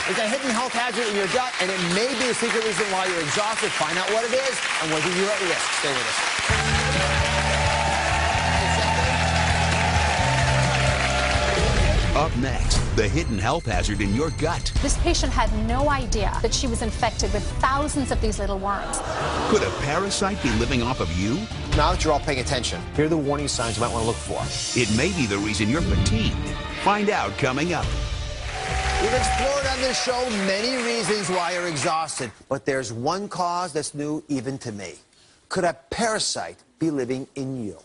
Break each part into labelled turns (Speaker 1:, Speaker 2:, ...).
Speaker 1: It's a hidden health hazard in your gut, and it may be the secret reason why you're exhausted. Find out what it is and whether you're at risk. Stay with us.
Speaker 2: Up next, the hidden health hazard in your gut.
Speaker 3: This patient had no idea that she was infected with thousands of these little worms.
Speaker 2: Could a parasite be living off of you?
Speaker 1: Now that you're all paying attention, here are the warning signs you might want to look for.
Speaker 2: It may be the reason you're fatigued. Find out coming up.
Speaker 1: We've explored on this show many reasons why you're exhausted, but there's one cause that's new even to me. Could a parasite be living in you,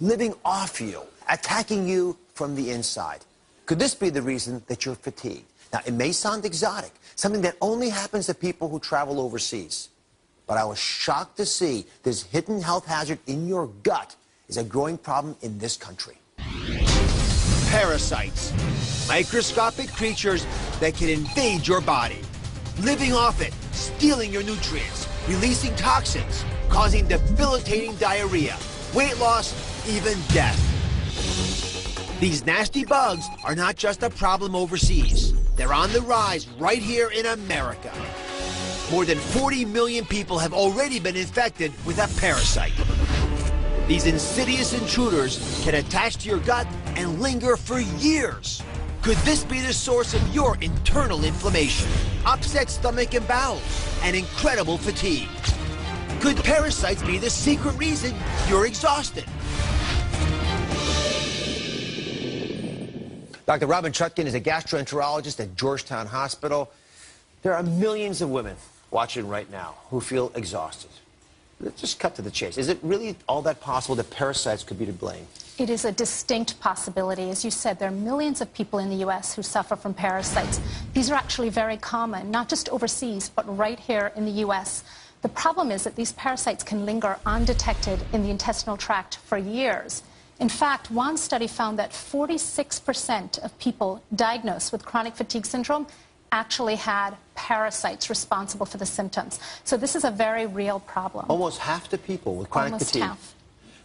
Speaker 1: living off you, attacking you from the inside? Could this be the reason that you're fatigued? Now, it may sound exotic, something that only happens to people who travel overseas. But I was shocked to see this hidden health hazard in your gut is a growing problem in this country.
Speaker 4: Parasites, microscopic creatures that can invade your body, living off it, stealing your nutrients, releasing toxins, causing debilitating diarrhea, weight loss, even death. These nasty bugs are not just a problem overseas. They're on the rise right here in America. More than 40 million people have already been infected with a parasite. These insidious intruders can attach to your gut and linger for years. Could this be the source of your internal inflammation, upset stomach and bowels, and incredible fatigue? Could parasites be the secret reason you're exhausted?
Speaker 1: Dr. Robin Chutkin is a gastroenterologist at Georgetown Hospital. There are millions of women watching right now who feel exhausted. Let's just cut to the chase. Is it really all that possible that parasites could be to blame?
Speaker 3: It is a distinct possibility. As you said, there are millions of people in the U.S. who suffer from parasites. These are actually very common, not just overseas, but right here in the U.S. The problem is that these parasites can linger undetected in the intestinal tract for years. In fact, one study found that 46% of people diagnosed with chronic fatigue syndrome actually had parasites responsible for the symptoms. So this is a very real problem.
Speaker 1: Almost half the people with chronic fatigue.
Speaker 3: Almost half.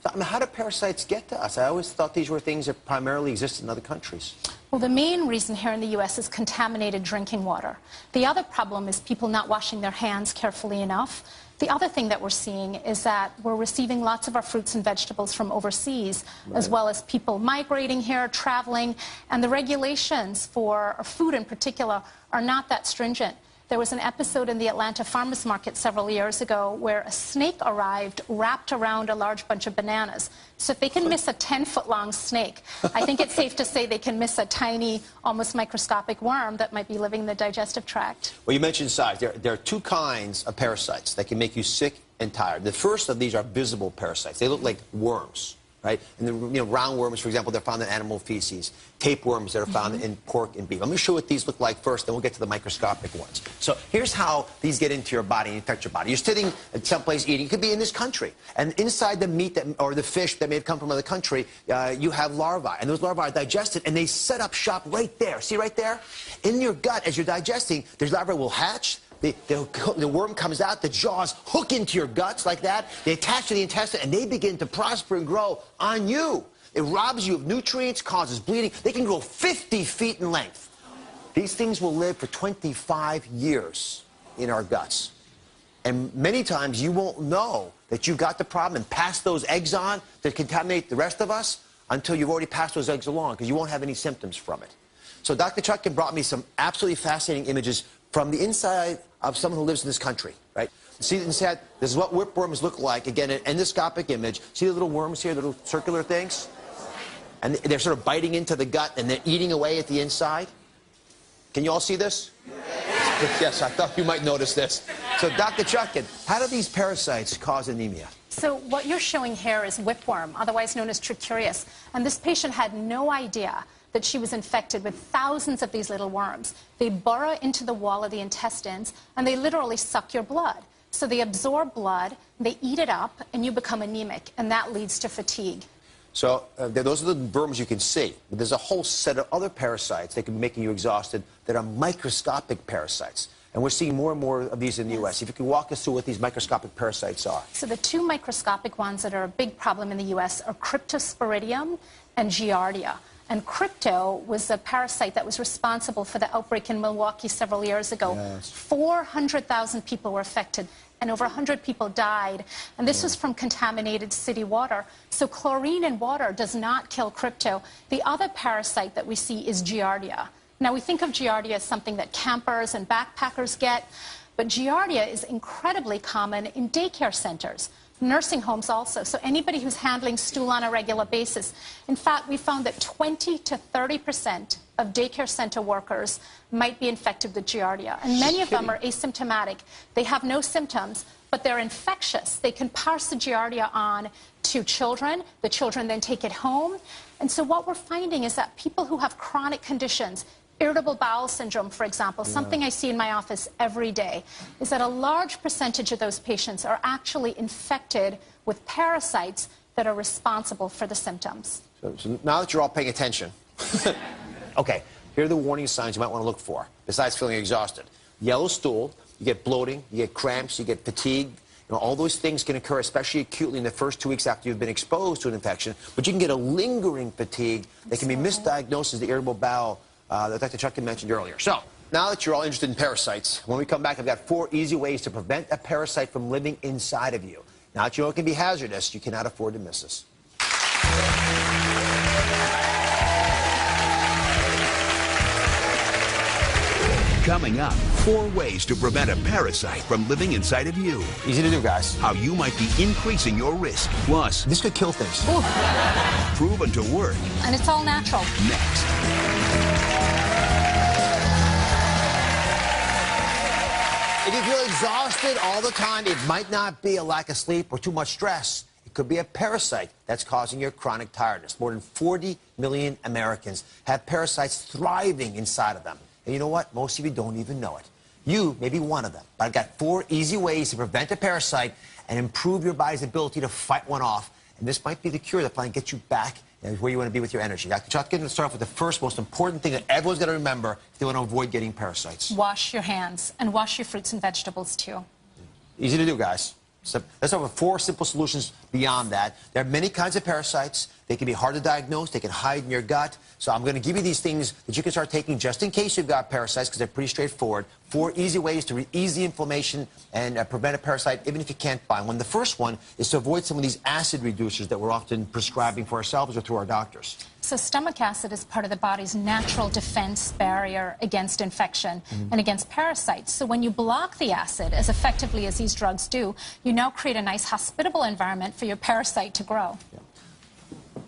Speaker 1: So, I mean, how do parasites get to us? I always thought these were things that primarily exist in other countries.
Speaker 3: Well, the main reason here in the U.S. is contaminated drinking water. The other problem is people not washing their hands carefully enough. The other thing that we're seeing is that we're receiving lots of our fruits and vegetables from overseas, as well as people migrating here, traveling, and the regulations for food in particular are not that stringent. There was an episode in the Atlanta farmers market several years ago where a snake arrived wrapped around a large bunch of bananas. So if they can miss a 10-foot-long snake, I think it's safe to say they can miss a tiny, almost microscopic worm that might be living in the digestive tract.
Speaker 1: Well, you mentioned size. There are two kinds of parasites that can make you sick and tired. The first of these are visible parasites. They look like worms, right? And the roundworms, for example, they're found in animal feces. Tapeworms that are found in pork and beef. Let me show you what these look like first, then we'll get to the microscopic ones. So here's how these get into your body and infect your body. You're sitting at someplace eating. It could be in this country. And inside the meat or the fish that may have come from another country, you have larvae. And those larvae are digested, and they set up shop right there. See right there? In your gut, as you're digesting, those larvae will hatch. The worm comes out, the jaws hook into your guts like that. They attach to the intestine, and they begin to prosper and grow on you. It robs you of nutrients, causes bleeding. They can grow 50 feet in length. These things will live for 25 years in our guts. And many times you won't know that you got the problem and pass those eggs on to contaminate the rest of us until you've already passed those eggs along, because you won't have any symptoms from it. So Dr. Chutkin brought me some absolutely fascinating images from the inside of someone who lives in this country, right? See inside, this is what whipworms look like. Again, an endoscopic image. See the little worms here, the little circular things? And they're sort of biting into the gut, and they're eating away at the inside. Can you all see this? Yes, I thought you might notice this. So, Dr. Chutkin, how do these parasites cause anemia?
Speaker 3: So what you're showing here is whipworm, otherwise known as trichurias. And this patient had no idea that she was infected with thousands of these little worms. They burrow into the wall of the intestines, and they literally suck your blood. So they absorb blood, they eat it up, and you become anemic, and that leads to fatigue.
Speaker 1: So those are the worms you can see. But there's a whole set of other parasites that can be making you exhausted that are microscopic parasites. And we're seeing more and more of these in the U.S. If you could walk us through what these microscopic parasites are.
Speaker 3: So the two microscopic ones that are a big problem in the U.S. are Cryptosporidium and Giardia. And crypto was a parasite that was responsible for the outbreak in Milwaukee several years ago.
Speaker 1: Yes.
Speaker 3: 400,000 people were affected, and over 100 people died. And this was from contaminated city water. So chlorine in water does not kill crypto. The other parasite that we see is Giardia. Now, we think of Giardia as something that campers and backpackers get, but Giardia is incredibly common in daycare centers. Nursing homes also, so anybody who's handling stool on a regular basis. In fact, we found that 20 to 30% of daycare center workers might be infected with Giardia, and many of them are asymptomatic. They have no symptoms, but they're infectious. They can pass the Giardia on to children. The children then take it home. And so what we're finding is that people who have chronic conditions, irritable bowel syndrome, for example, something I see in my office every day, is that a large percentage of those patients are actually infected with parasites that are responsible for the symptoms.
Speaker 1: So now that you're all paying attention, okay, here are the warning signs you might want to look for, besides feeling exhausted. Yellow stool, you get bloating, you get cramps, you get fatigue. You know, all those things can occur, especially acutely in the first 2 weeks after you've been exposed to an infection, but you can get a lingering fatigue that can be misdiagnosed as the irritable bowel that Dr. Chuck mentioned earlier. So, now that you're all interested in parasites, when we come back, I've got 4 easy ways to prevent a parasite from living inside of you. Now that you know it can be hazardous, you cannot afford to miss this.
Speaker 2: Coming up, 4 ways to prevent a parasite from living inside of you.
Speaker 1: Easy to do, guys.
Speaker 2: How you might be increasing your risk. Plus,
Speaker 1: This could kill things.
Speaker 2: proven to work.
Speaker 3: And it's all natural.
Speaker 2: Next.
Speaker 1: If you feel exhausted all the time, it might not be a lack of sleep or too much stress. It could be a parasite that's causing your chronic tiredness. More than 40 million Americans have parasites thriving inside of them. And you know what? Most of you don't even know it. You may be one of them. But I've got 4 easy ways to prevent a parasite and improve your body's ability to fight one off. And this might be the cure that finally gets you back where you want to be with your energy. Dr. Chuck, going to start off with the first most important thing that everyone's got to remember if they want to avoid getting parasites.
Speaker 3: Wash your hands, and wash your fruits and vegetables, too.
Speaker 1: Easy to do, guys. So let's start with 4 simple solutions beyond that. There are many kinds of parasites. They can be hard to diagnose. They can hide in your gut. So I'm going to give you these things that you can start taking just in case you've got parasites, because they're pretty straightforward. 4 easy ways to ease the inflammation and prevent a parasite, even if you can't find one. The first one is to avoid some of these acid reducers that we're often prescribing for ourselves or through our doctors.
Speaker 3: So stomach acid is part of the body's natural defense barrier against infection and against parasites. So when you block the acid as effectively as these drugs do, you now create a nice hospitable environment for your parasite to grow.
Speaker 1: Yeah.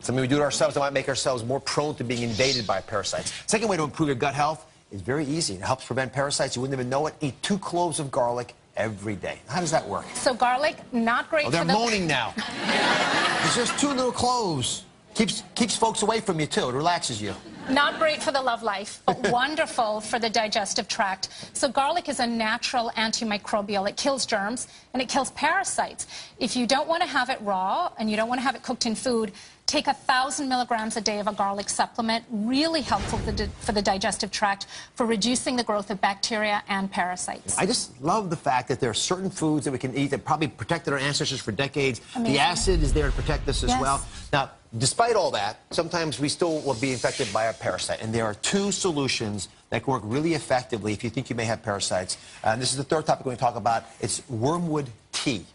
Speaker 1: Something we do to ourselves that might make ourselves more prone to being invaded by parasites. Second way to improve your gut health is very easy. It helps prevent parasites. You wouldn't even know it. Eat 2 cloves of garlic every day. How does that work?
Speaker 3: So garlic, not great
Speaker 1: Oh, they're
Speaker 3: for the...
Speaker 1: moaning now. It's just 2 little cloves. Keeps folks away from you, too. It relaxes you.
Speaker 3: Not great for the love life, but wonderful for the digestive tract. So garlic is a natural antimicrobial. It kills germs and it kills parasites. If you don't want to have it raw and you don't want to have it cooked in food, take 1,000 milligrams a day of a garlic supplement. Really helpful for the digestive tract, for reducing the growth of bacteria and parasites.
Speaker 1: I just love the fact that there are certain foods that we can eat that probably protected our ancestors for decades.
Speaker 3: Amazing.
Speaker 1: The acid is there to protect us as
Speaker 3: Yes.
Speaker 1: well. Now, despite all that, sometimes we still will be infected by a parasite. And there are 2 solutions that can work really effectively if you think you may have parasites. And this is the third topic we're going to talk about. It's wormwood tea.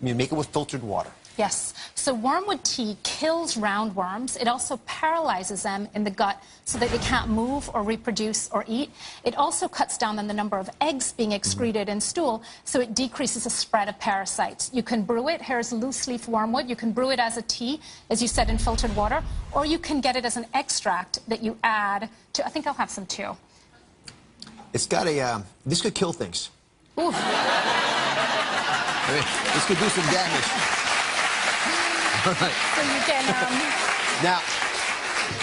Speaker 1: You make it with filtered water.
Speaker 3: Yes. So wormwood tea kills roundworms. It also paralyzes them in the gut so that they can't move or reproduce or eat. It also cuts down on the number of eggs being excreted in stool, so it decreases the spread of parasites. You can brew it. Here's loose leaf wormwood. You can brew it as a tea, as you said, in filtered water, or you can get it as an extract that you add to... I think I'll have some too.
Speaker 1: It's got a... this could kill things.
Speaker 3: Ooh.
Speaker 1: I mean, this could do some damage. All right.
Speaker 3: So you can...
Speaker 1: Now,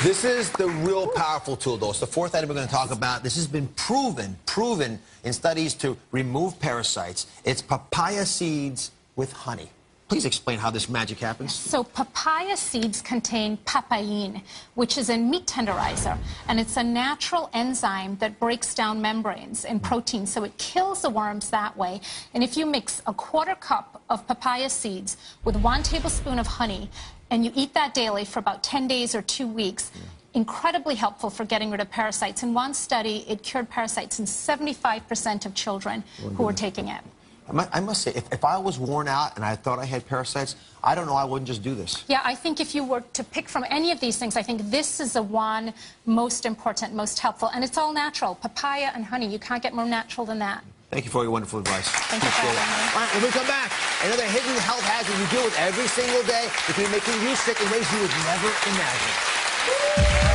Speaker 1: this is the real powerful tool, though. It's the 4th item we're going to talk about. This has been proven in studies to remove parasites. It's papaya seeds with honey. Please explain how this magic happens.
Speaker 3: So papaya seeds contain papain, which is a meat tenderizer, and it's a natural enzyme that breaks down membranes and proteins, so it kills the worms that way. And if you mix a 1/4 cup of papaya seeds with 1 tablespoon of honey, and you eat that daily for about 10 days or 2 weeks, incredibly helpful for getting rid of parasites. In one study, it cured parasites in 75% of children who were taking it.
Speaker 1: I must say, if I was worn out and I thought I had parasites, I don't know, I wouldn't just do this.
Speaker 3: Yeah, I think if you were to pick from any of these things, I think this is the one most important, most helpful. And it's all natural. Papaya and honey, you can't get more natural than that.
Speaker 1: Thank you for all your wonderful advice.
Speaker 3: Thank you for having me.
Speaker 1: All right, when we come back, another hidden health hazard you deal with every single day. It can be making you sick in ways you would never imagine.